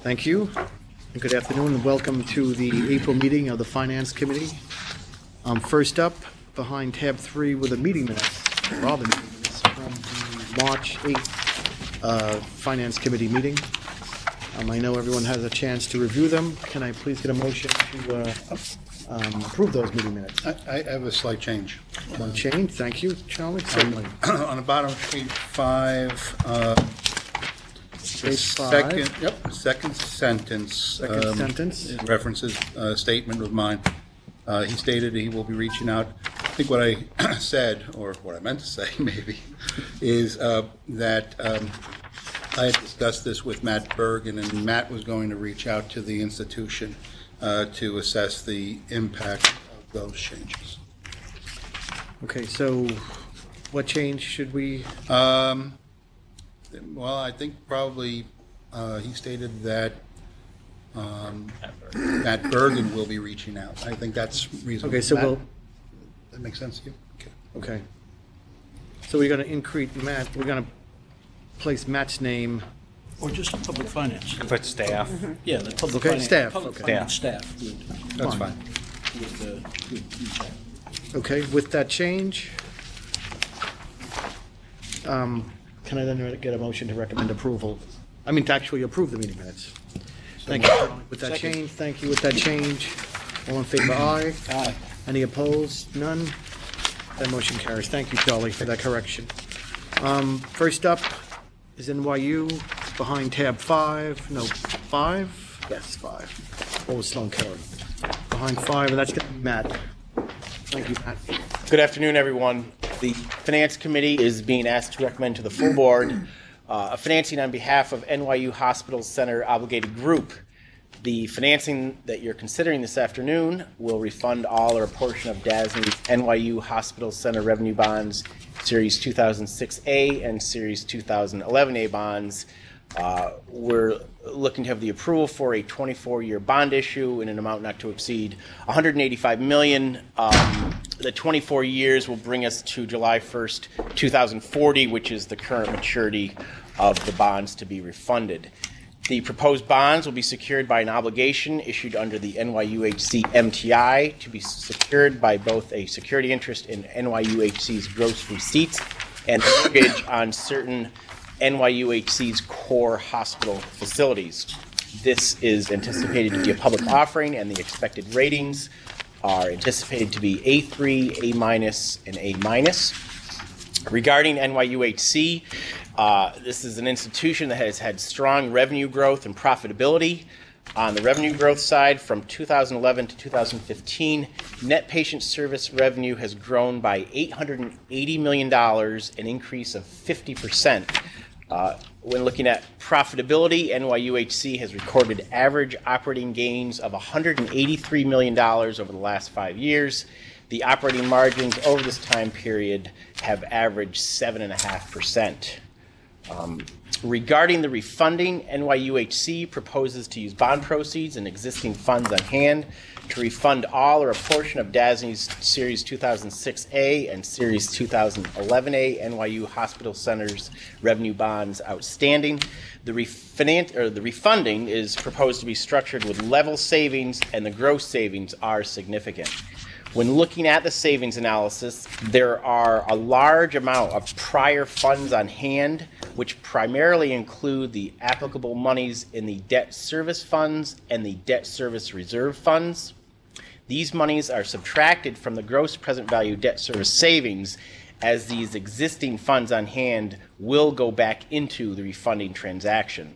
Thank you. And good afternoon and welcome to the April meeting of the Finance Committee. First up, behind tab 3 with the meeting minutes, or all the meeting minutes from the March 8th Finance Committee meeting. I know everyone has a chance to review them. Can I please get a motion to approve those meeting minutes? I have a slight change. One change, thank you, Charlie. Certainly. On the bottom of page 5, second sentence. Sentence. References a statement of mine. He stated he will be reaching out. I think what I said, or what I meant to say maybe, is that I had discussed this with Matt Bergen, and Matt was going to reach out to the institution to assess the impact of those changes. Okay, so what change should we? Well, I think probably he stated that Matt Bergen will be reaching out. I think that's reasonable. Okay, so Matt, that makes sense to you? Okay. So we're going to increase Matt. We're going to place Matt's name. Or just public finance. Put staff. Yeah, the public Okay, finance. staff, Public okay. finance staff. That's fine. Okay, with that change, can I then get a motion to recommend approval? I mean, to actually approve the meeting minutes. Thank you. With that change, thank you. With that change, all in favor, aye. Aye. Any opposed? None. That motion carries. Thank you, Charlie, for that correction. First up is NYU, behind tab 5. No, 5? Yes, 5. What was Sloan Keller? Behind 5, and that's going to be Matt. Thank you, Matt. Good afternoon, everyone. The Finance Committee is being asked to recommend to the full board a financing on behalf of NYU Hospital Center Obligated Group. The financing that you're considering this afternoon will refund all or a portion of DASNY's NYU Hospital Center Revenue Bonds, Series 2006A and Series 2011A bonds. We're looking to have the approval for a 24-year bond issue in an amount not to exceed $185 million. The 24 years will bring us to July 1st, 2040, which is the current maturity of the bonds to be refunded. The proposed bonds will be secured by an obligation issued under the NYUHC MTI to be secured by both a security interest in NYUHC's gross receipts and a mortgage on certain NYUHC's core hospital facilities. This is anticipated to be a public offering, and the expected ratings are anticipated to be A3, A-, and A-. Regarding NYUHC, this is an institution that has had strong revenue growth and profitability. On the revenue growth side, from 2011 to 2015, net patient service revenue has grown by $880 million, an increase of 50%. When looking at profitability, NYUHC has recorded average operating gains of $183 million over the last 5 years. The operating margins over this time period have averaged 7.5%. Regarding the refunding, NYUHC proposes to use bond proceeds and existing funds on hand to refund all or a portion of DASNY's Series 2006A and Series 2011A NYU Hospital Centers revenue bonds outstanding. The refunding is proposed to be structured with level savings, and the gross savings are significant. When looking at the savings analysis, there are a large amount of prior funds on hand, which primarily include the applicable monies in the debt service funds and the debt service reserve funds. These monies are subtracted from the gross present value debt service savings, as these existing funds on hand will go back into the refunding transaction.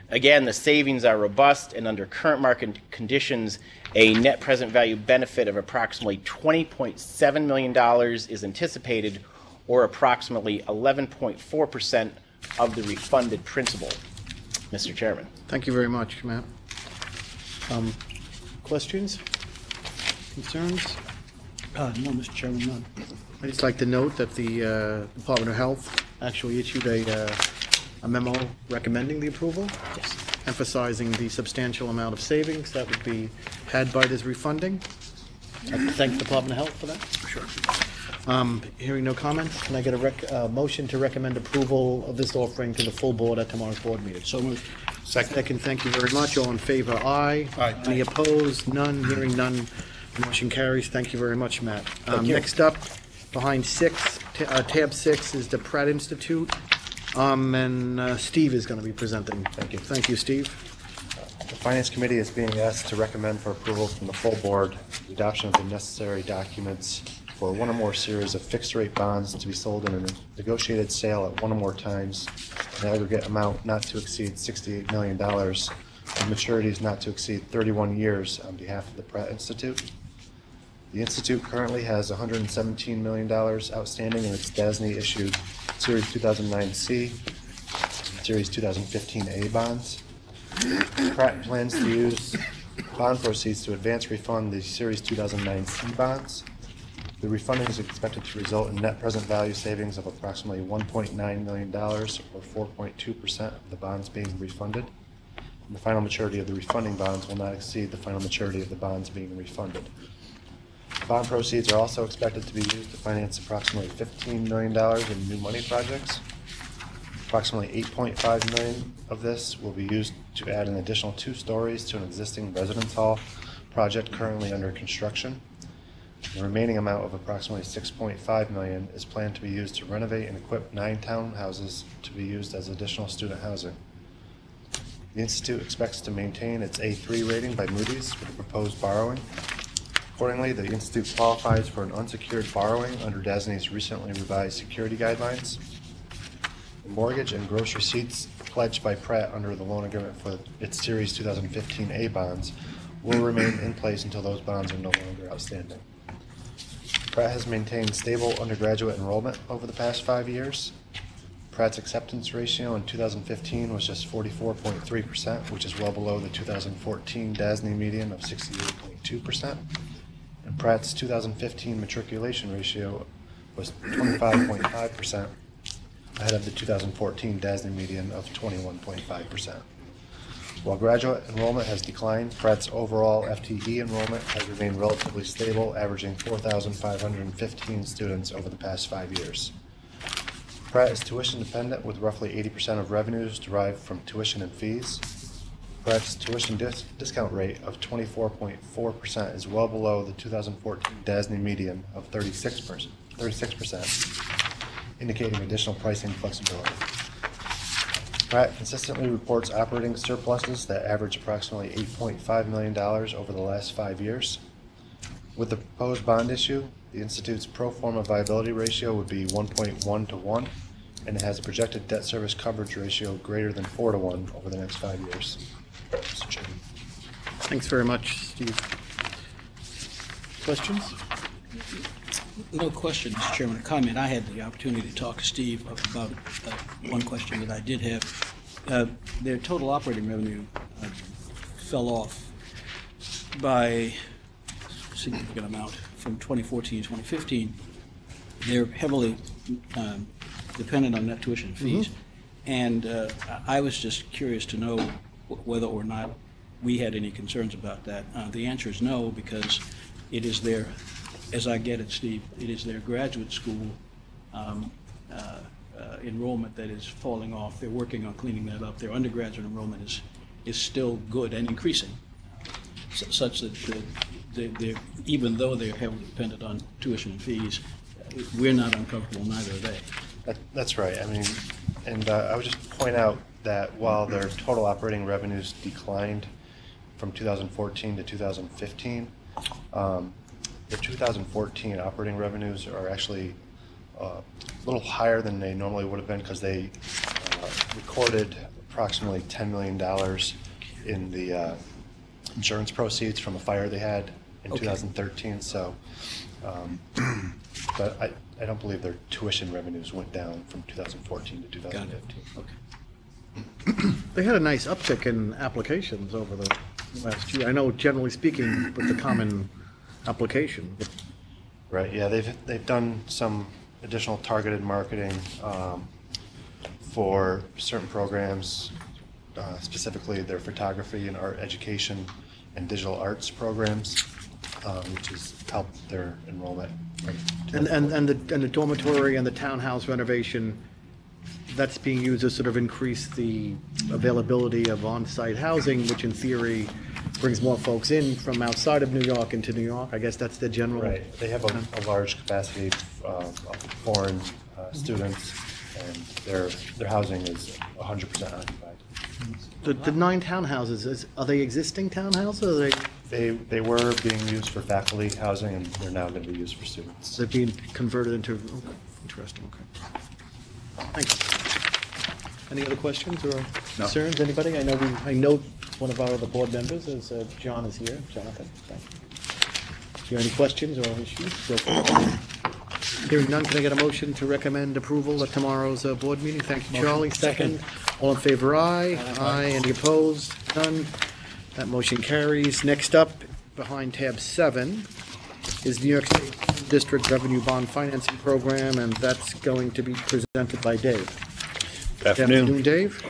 Again, the savings are robust, and under current market conditions, a net present value benefit of approximately $20.7 million is anticipated, or approximately 11.4% of the refunded principal. Mr. Chairman. Thank you very much, Matt. Questions? Concerns? No, Mr. Chairman, none. I'd just like to note that the Department of Health actually issued a memo recommending the approval, emphasizing the substantial amount of savings that would be had by this refunding. I thank the Department of Health for that. Sure. Hearing no comments, can I get a motion to recommend approval of this offering to the full board at tomorrow's board meeting? So moved. Second, thank you very much. All in favor, aye. Aye. Any opposed? None. Hearing none. Motion carries. Thank you very much, Matt. you. Next up, behind tab 6 is the Pratt Institute. And Steve is going to be presenting. Thank you. Thank you, Steve. The Finance Committee is being asked to recommend for approval from the full board the adoption of the necessary documents for one or more series of fixed-rate bonds to be sold in a negotiated sale at one or more times, an aggregate amount not to exceed $68 million, and maturities not to exceed 31 years on behalf of the Pratt Institute. The Institute currently has $117 million outstanding in its DASNY issued Series 2009C and Series 2015A bonds. Pratt plans to use bond proceeds to advance refund the Series 2009C bonds. The refunding is expected to result in net present value savings of approximately $1.9 million, or 4.2% of the bonds being refunded. And the final maturity of the refunding bonds will not exceed the final maturity of the bonds being refunded. Bond proceeds are also expected to be used to finance approximately $15 million in new money projects. Approximately $8.5 million of this will be used to add an additional 2 stories to an existing residence hall project currently under construction. The remaining amount of approximately $6.5 million is planned to be used to renovate and equip 9 townhouses to be used as additional student housing. The Institute expects to maintain its A3 rating by Moody's with the proposed borrowing. Accordingly, the Institute qualifies for an unsecured borrowing under DASNY's recently revised security guidelines. The mortgage and gross receipts pledged by Pratt under the loan agreement for its Series 2015A bonds will remain in place until those bonds are no longer outstanding. Pratt has maintained stable undergraduate enrollment over the past 5 years. Pratt's acceptance ratio in 2015 was just 44.3%, which is well below the 2014 DASNY median of 68.2%. And Pratt's 2015 matriculation ratio was 25.5%, ahead of the 2014 DASNY median of 21.5%. While graduate enrollment has declined, Pratt's overall FTE enrollment has remained relatively stable, averaging 4,515 students over the past 5 years. Pratt is tuition dependent with roughly 80% of revenues derived from tuition and fees. Pratt's tuition discount rate of 24.4% is well below the 2014 DASNY median of 36%, indicating additional pricing flexibility. Pratt consistently reports operating surpluses that average approximately $8.5 million over the last 5 years. With the proposed bond issue, the Institute's pro forma viability ratio would be 1.1 to 1, and it has a projected debt service coverage ratio greater than 4 to 1 over the next 5 years. Mr. Chairman. Thanks very much, Steve. Questions? No question, Mr. Chairman. A comment. I had the opportunity to talk to Steve about one question that I did have. Their total operating revenue fell off by a significant amount from 2014 to 2015. They're heavily dependent on net tuition fees. And I was just curious to know whether or not we had any concerns about that. The answer is no, because it is their, as I get it, Steve, it is their graduate school enrollment that is falling off. They're working on cleaning that up. Their undergraduate enrollment is still good and increasing, such that they're, even though they're heavily dependent on tuition and fees, we're not uncomfortable, neither are they. That's right. I mean, and I would just point out that while their total operating revenues declined from 2014 to 2015, their 2014 operating revenues are actually a little higher than they normally would have been, because they recorded approximately $10 million in the insurance proceeds from a fire they had in 2013. So, but I don't believe their tuition revenues went down from 2014 to 2015. Okay. They had a nice uptick in applications over the last year. I know, generally speaking, with the common application. But Right. Yeah, they've done some additional targeted marketing for certain programs, specifically their photography and art education and digital arts programs. which has helped their enrollment. And the dormitory and the townhouse renovation, that's being used to sort of increase the availability of on-site housing, which in theory brings more folks in from outside of New York into New York. I guess that's the general. Right, they have a large capacity of foreign students, and their housing is 100% occupied. The 9 townhouses, are they existing townhouses, or are They were being used for faculty housing, and they're now going to be used for students. they're being converted into, okay, interesting, okay. Thanks. Any other questions or concerns, anybody? I know one of our other board members is, John is here, Jonathan, thank you. Do you have any questions or issues? Go for it. Hearing none, can I get a motion to recommend approval at tomorrow's board meeting? Thank you, Charlie. Second. All in favor, aye. Aye. Any opposed? None. That motion carries. Next up, behind tab 7, is New York State District Revenue Bond Financing Program, and that's going to be presented by Dave. Good afternoon. Dave.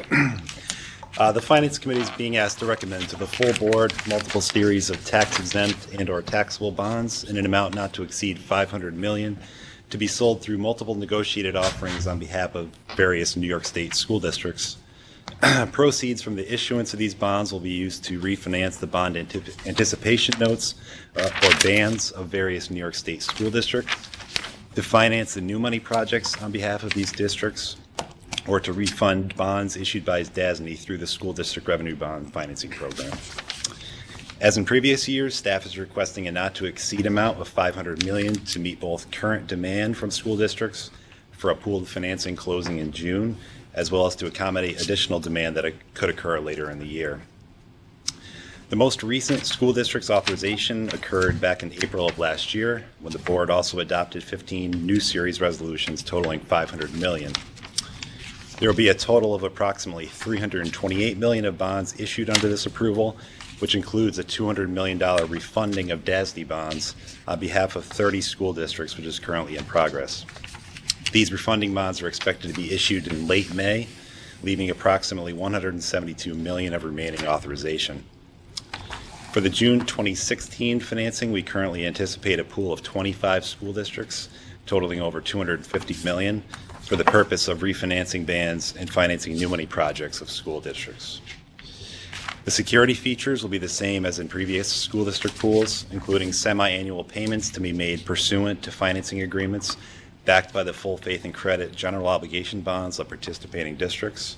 The Finance Committee is being asked to recommend to the full board multiple series of tax-exempt and/or taxable bonds in an amount not to exceed $500 million to be sold through multiple negotiated offerings on behalf of various New York State school districts. Proceeds from the issuance of these bonds will be used to refinance the bond anticipation notes or bands of various New York State school districts, to finance the new money projects on behalf of these districts, or to refund bonds issued by DASNY through the School District Revenue Bond Financing Program. As in previous years, staff is requesting a not to exceed amount of $500 million to meet both current demand from school districts for a pooled financing closing in June, as well as to accommodate additional demand that could occur later in the year. The most recent school district's authorization occurred back in April of last year, when the board also adopted 15 new series resolutions totaling $500 million. There will be a total of approximately $328 million of bonds issued under this approval, which includes a $200 million refunding of DASNY bonds on behalf of 30 school districts, which is currently in progress. These refunding bonds are expected to be issued in late May, leaving approximately $172 million of remaining authorization. For the June 2016 financing, we currently anticipate a pool of 25 school districts, totaling over $250 million, for the purpose of refinancing bands and financing new money projects of school districts. The security features will be the same as in previous school district pools, including semi-annual payments to be made pursuant to financing agreements backed by the full faith and credit general obligation bonds of participating districts,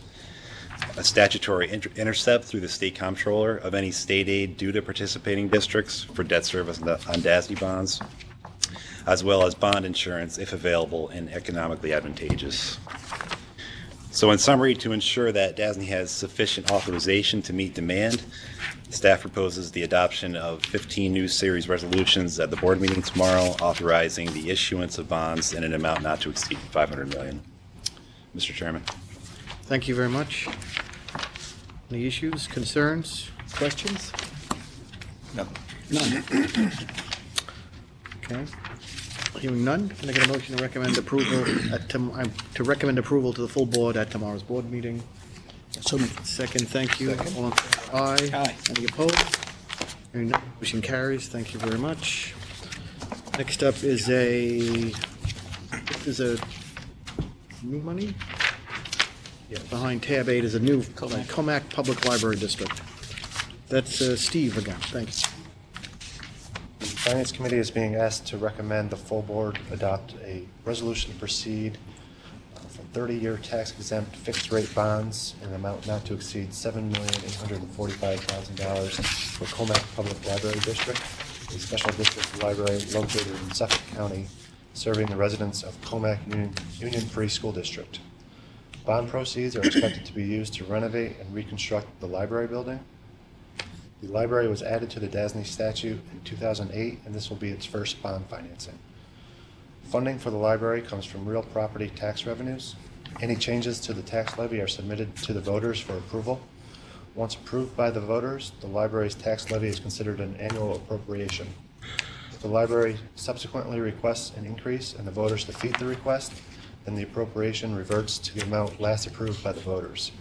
a statutory intercept through the state comptroller of any state aid due to participating districts for debt service on DASNY bonds, as well as bond insurance if available and economically advantageous. So in summary, to ensure that DASNY has sufficient authorization to meet demand, staff proposes the adoption of 15 new series resolutions at the board meeting tomorrow, authorizing the issuance of bonds in an amount not to exceed $500 million. Mr. Chairman. Thank you very much. Any issues, concerns, questions? None. Okay. Hearing none, can I get a motion to recommend approval to the full board at tomorrow's board meeting? So moved. Second, thank you. All in favor, aye. Aye. Any opposed? Hearing none, motion carries. Thank you very much. Next up is a new money? Yeah, behind tab 8 is a new Comac Public Library District. That's Steve again. Thanks. The Finance Committee is being asked to recommend the full board adopt a resolution to proceed for 30-year tax-exempt fixed-rate bonds in an amount not to exceed $7,845,000 for Comac Public Library District, a special district library located in Suffolk County, serving the residents of Comac Union Free School District. Bond proceeds are expected to be used to renovate and reconstruct the library building. The library was added to the DASNY statute in 2008, and this will be its first bond financing. Funding for the library comes from real property tax revenues. Any changes to the tax levy are submitted to the voters for approval. Once approved by the voters, the library's tax levy is considered an annual appropriation. If the library subsequently requests an increase and the voters defeat the request, then the appropriation reverts to the amount last approved by the voters.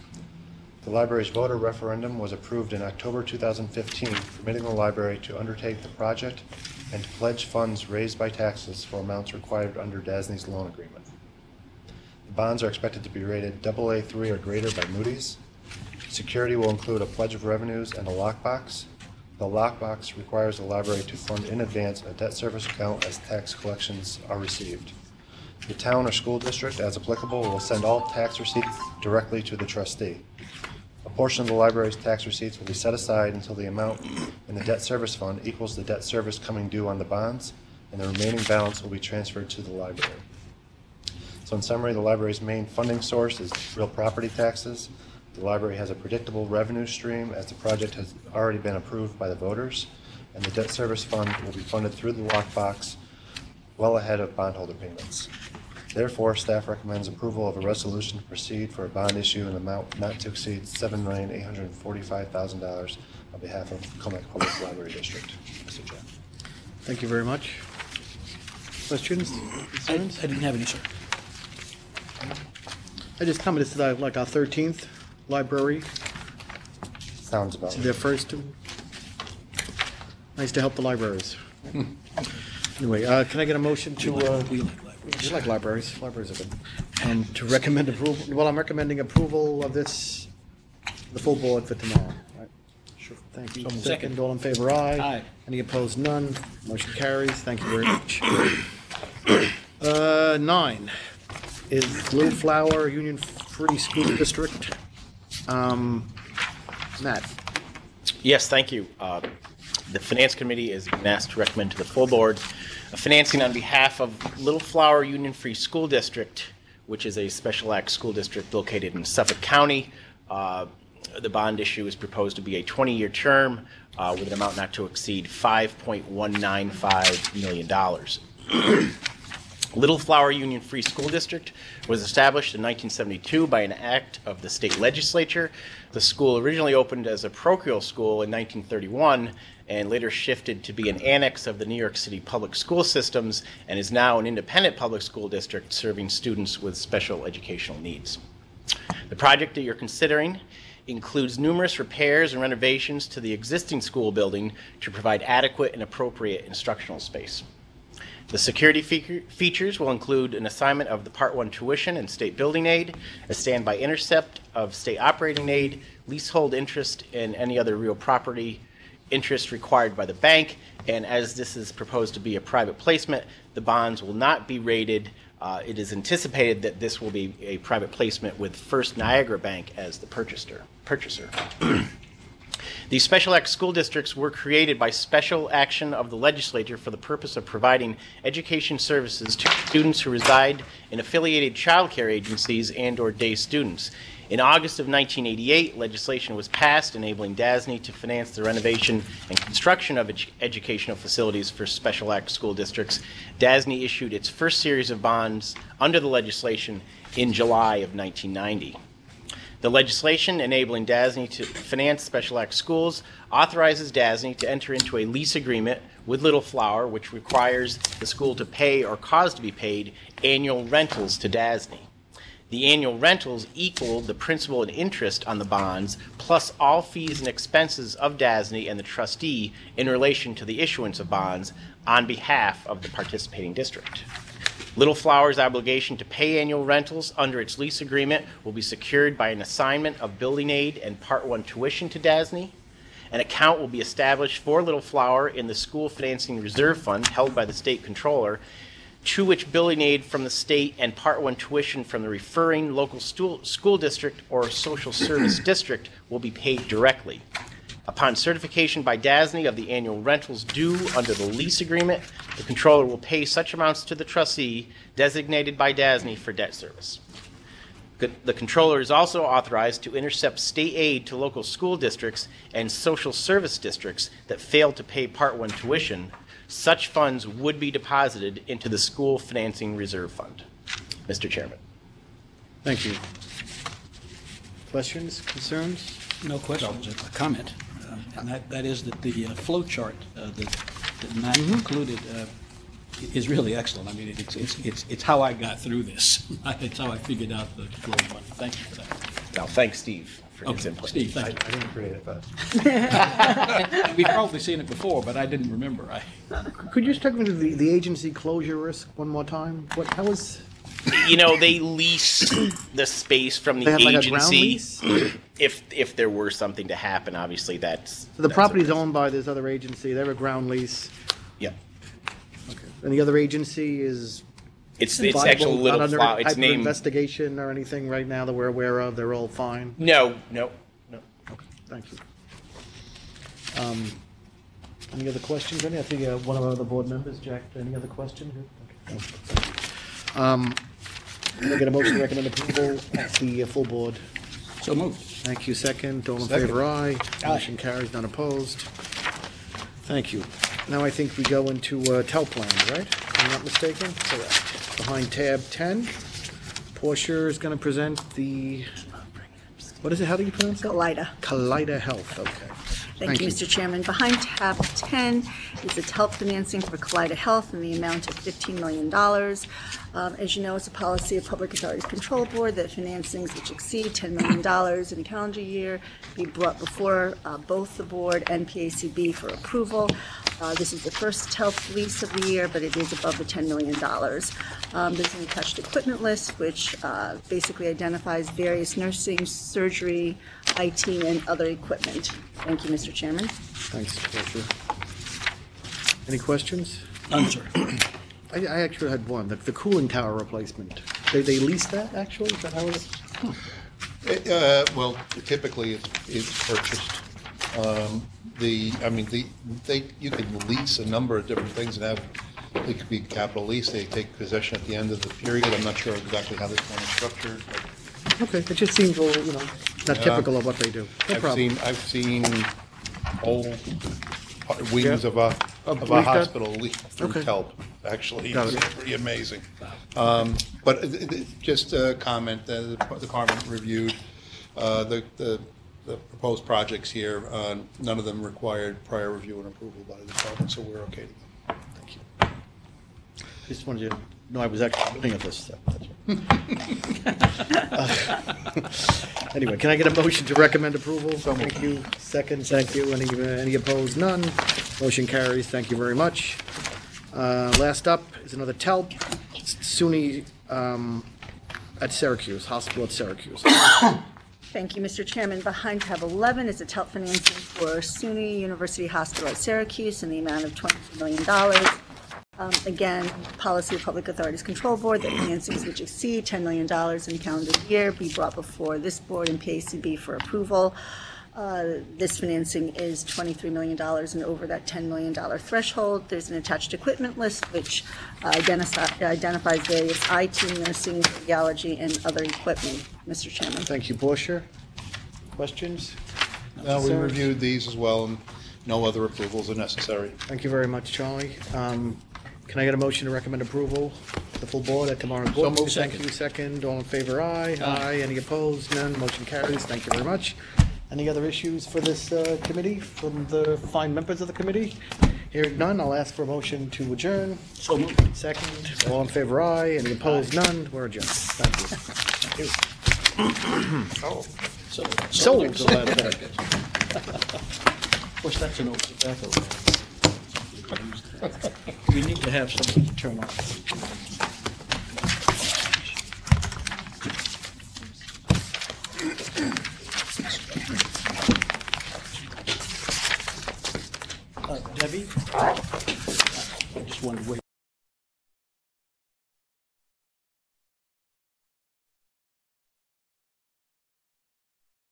The library's voter referendum was approved in October 2015, permitting the library to undertake the project and to pledge funds raised by taxes for amounts required under DASNY's loan agreement. The bonds are expected to be rated AA3 or greater by Moody's. Security will include a pledge of revenues and a lockbox. The lockbox requires the library to fund in advance a debt service account as tax collections are received. The town or school district, as applicable, will send all tax receipts directly to the trustee. A portion of the library's tax receipts will be set aside until the amount in the debt service fund equals the debt service coming due on the bonds, and the remaining balance will be transferred to the library. So in summary, the library's main funding source is real property taxes. The library has a predictable revenue stream as the project has already been approved by the voters, and the debt service fund will be funded through the lockbox well ahead of bondholder payments. Therefore, staff recommends approval of a resolution to proceed for a bond issue in an amount not to exceed $7,845,000 on behalf of Comac Public Library District. Mr. Chair. Thank you very much. Questions? I Concerns? didn't have any, sir. I just commented to like our 13th library. Sounds about It's right. their first. Nice to help the libraries. Anyway, can I get a motion to? We like libraries. You like libraries. Libraries are good. To recommend approval. Well, I'm recommending approval of this, the full board for tomorrow. Right? Sure. Thank you. Second. All in favor, aye. Aye. Any opposed? None. Motion carries. Thank you very much. 9 is Little Flower Union Free School District. Matt. Yes, thank you. The Finance Committee is asked to recommend to the full board a financing on behalf of Little Flower Union Free School District, which is a special act school district located in Suffolk County. The bond issue is proposed to be a 20-year term with an amount not to exceed $5.195 million. Little Flower Union Free School District was established in 1972 by an act of the state legislature. The school originally opened as a parochial school in 1931 and later shifted to be an annex of the New York City public school systems and is now an independent public school district serving students with special educational needs. The project that you're considering includes numerous repairs and renovations to the existing school building to provide adequate and appropriate instructional space. The security features will include an assignment of the Part 1 tuition and state building aid, a standby intercept of state operating aid, leasehold interest, and any other real property interest required by the bank. And as this is proposed to be a private placement, the bonds will not be rated. It is anticipated that this will be a private placement with First Niagara Bank as the purchaser. These special act school districts were created by special action of the legislature for the purpose of providing education services to students who reside in affiliated child care agencies and/or day students. In August of 1988, legislation was passed enabling DASNY to finance the renovation and construction of educational facilities for special act school districts. DASNY issued its first series of bonds under the legislation in July of 1990. The legislation enabling DASNY to finance special act schools authorizes DASNY to enter into a lease agreement with Little Flower, which requires the school to pay or cause to be paid annual rentals to DASNY. The annual rentals equal the principal and interest on the bonds, plus all fees and expenses of DASNY and the trustee in relation to the issuance of bonds on behalf of the participating district. Little Flower's obligation to pay annual rentals under its lease agreement will be secured by an assignment of building aid and Part 1 tuition to DASNY. An account will be established for Little Flower in the School Financing Reserve Fund held by the state controller, to which building aid from the state and Part 1 tuition from the referring local school district or social service district will be paid directly. Upon certification by DASNY of the annual rentals due under the lease agreement, the controller will pay such amounts to the trustee designated by DASNY for debt service. The controller is also authorized to intercept state aid to local school districts and social service districts that fail to pay Part 1 tuition. Such funds would be deposited into the School Financing Reserve Fund. Mr. Chairman. Thank you. Questions, concerns? No questions, a comment. And that is that the flow chart that Matt included is really excellent. I mean, it's how I got through this. It's how I figured out the flow of money. Thank you for that. Now, thanks, Steve. for his Okay, input. Steve, I thank didn't create it, but you. We've probably seen it before, but I didn't remember. Could you just talk about the agency closure risk one more time? How was, They lease the space from they the have like a ground agency. lease? If there were something to happen, obviously that's. So the that's property's a risk. owned by this other agency, they have a ground lease, Yeah. and the other agency is It's viable, actually a not little under flower. type It's of named. investigation or anything right now that we're aware of, they're all fine? No. Thank you. Any other questions? I think one of our other board members, Jack, any other questions? Can I get a motion to recommend approval at the full board? So moved. Thank you. Second. All in Second. favor, aye. Motion carries, none opposed. Thank you. Now I think we go into TEL plans, right? If I'm not mistaken? Correct. Behind tab 10, Portia is going to present the, what is it? How do you pronounce it? Kaleida Health, okay. Thank you, Mr. Chairman. Behind tab 10 is the TELP financing for Kaleida Health in the amount of $15 million. As you know, it's a policy of Public Authorities Control Board that financings which exceed $10 million in a calendar year be brought before both the board and PACB for approval. This is the first TELP lease of the year, but it is above the $10 million. There's an attached equipment list, which basically identifies various nursing, surgery, IT, and other equipment. Thank you, Mr. Chairman. Thanks, Portia. Any questions? None, sir. I actually had one, the cooling tower replacement. They lease that, actually? Is that how it is? Well, typically it's purchased. You can lease a number of different things and have, it could be capital lease, they take possession at the end of the period. I'm not sure exactly how this one is structured, but Okay, it just seems a little, not typical of what they do. No problem. I've seen whole wings of a leased out? hospital leased through Okay. TELP, actually. Got it. It's pretty amazing. But just a comment, the department reviewed the proposed projects here. None of them required prior review and approval by the department, so we're okay. Thank you. Just wanted you to know I was actually looking at this. Anyway, can I get a motion to recommend approval? Thank you. Second, thank you. Any opposed? None. Motion carries. Thank you very much. Last up is another TELP, SUNY at Syracuse, hospital at Syracuse. Thank you, Mr. Chairman. Behind tab 11 is the TELP financing for SUNY University Hospital at Syracuse in the amount of $22 million. Again, policy of Public Authorities Control Board that financings which exceed $10 million in a calendar year be brought before this board and PACB for approval. This financing is $23 million and over that $10 million threshold. There's an attached equipment list which identifies various IT, nursing, radiology, and other equipment, Mr. Chairman. Thank you, Portia. Questions? Now, we reviewed these as well, and no other approvals are necessary. Thank you very much, Charlie. Can I get a motion to recommend approval to the full board at tomorrow's board? moved. Thank you. Second. All in favor, aye. Aye. Any opposed? None. Motion carries. Thank you very much. Any other issues for this committee from the fine members of the committee? Hearing none, I'll ask for a motion to adjourn. So moved. Second. All in favor, aye. Any opposed? None. We're adjourned. Thank you. Sold. Of course, that's an old tobacco. We need to have something to turn off. Debbie? I just wanted to wait.